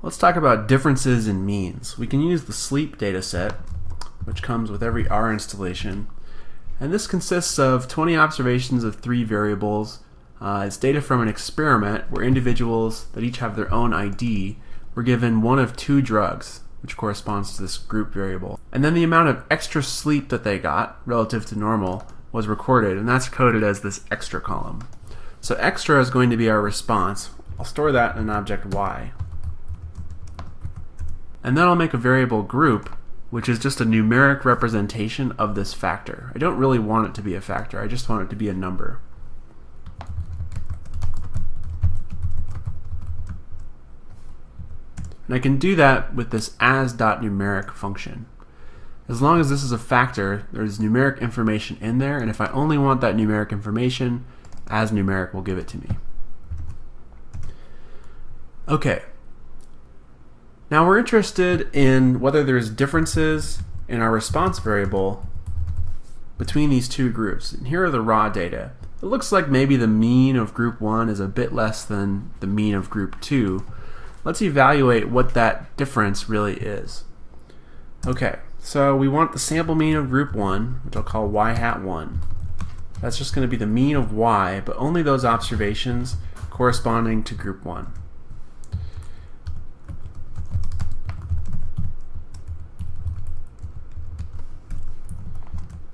Let's talk about differences in means. We can use the sleep dataset, which comes with every R installation. And this consists of 20 observations of 3 variables. It's data from an experiment where individuals that each have their own ID were given one of 2 drugs, which corresponds to this group variable. And then the amount of extra sleep that they got relative to normal was recorded, and that's coded as this extra column. So extra is going to be our response. I'll store that in an object y. And then I'll make a variable group, which is just a numeric representation of this factor. I don't really want it to be a factor, I just want it to be a number. And I can do that with this as.numeric function. As long as this is a factor, there's numeric information in there, and if I only want that numeric information, as_numeric will give it to me. Okay. Now we're interested in whether there's differences in our response variable between these 2 groups. And here are the raw data. It looks like maybe the mean of group 1 is a bit less than the mean of group 2. Let's evaluate what that difference really is. Okay, so we want the sample mean of group 1, which I'll call y hat 1. That's just going to be the mean of y, but only those observations corresponding to group 1.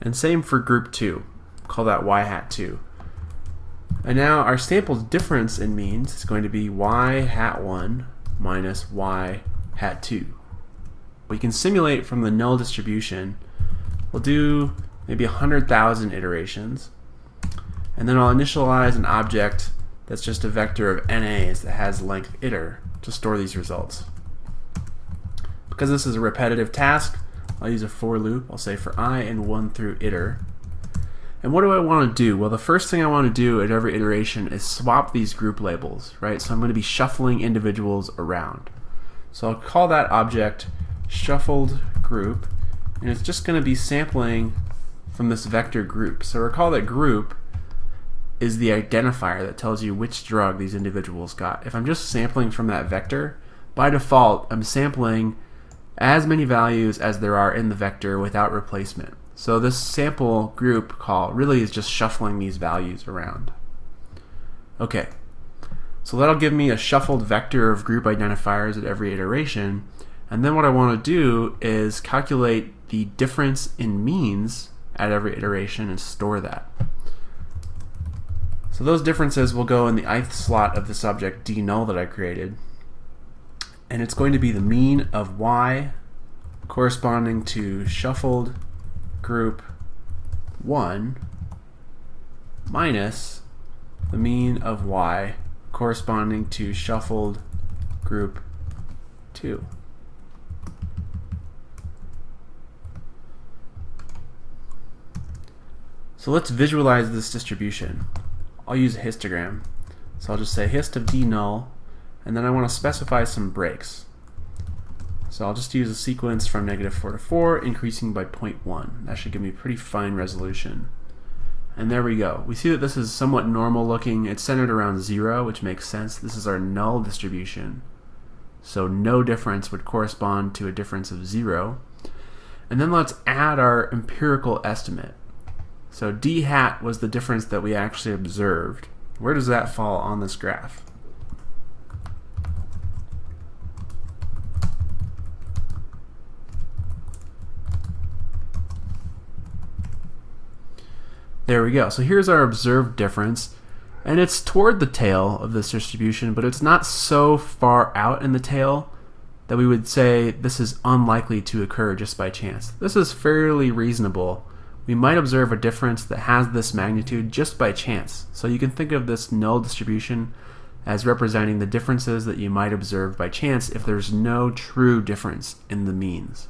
And same for group 2. Call that y hat 2. And now our sample's difference in means is going to be y hat 1 minus y hat 2. We can simulate from the null distribution. We'll do maybe 100,000 iterations. And then I'll initialize an object that's just a vector of NAs that has length iter to store these results. Because this is a repetitive task, I'll use a for loop. I'll say for I in 1 through iter. And what do I want to do? Well, the first thing I want to do at every iteration is swap these group labels, right? So I'm going to be shuffling individuals around. So I'll call that object shuffled group, and it's just going to be sampling from this vector group. So recall that group is the identifier that tells you which drug these individuals got. If I'm just sampling from that vector, by default, I'm sampling as many values as there are in the vector without replacement. So this sample group call really is just shuffling these values around. Okay, so that'll give me a shuffled vector of group identifiers at every iteration, and then what I want to do is calculate the difference in means at every iteration and store that. So those differences will go in the ith slot of this object d null that I created, and it's going to be the mean of y corresponding to shuffled group 1 minus the mean of y corresponding to shuffled group 2. So let's visualize this distribution. I'll use a histogram. So I'll just say hist of d null, and then I want to specify some breaks. So I'll just use a sequence from -4 to 4, increasing by 0.1. That should give me pretty fine resolution. And there we go. We see that this is somewhat normal looking. It's centered around 0, which makes sense. This is our null distribution. So no difference would correspond to a difference of 0. And then let's add our empirical estimate. So d hat was the difference that we actually observed. Where does that fall on this graph? There we go. So here's our observed difference, and it's toward the tail of this distribution, but it's not so far out in the tail that we would say this is unlikely to occur just by chance. This is fairly reasonable. We might observe a difference that has this magnitude just by chance. So you can think of this null distribution as representing the differences that you might observe by chance if there's no true difference in the means.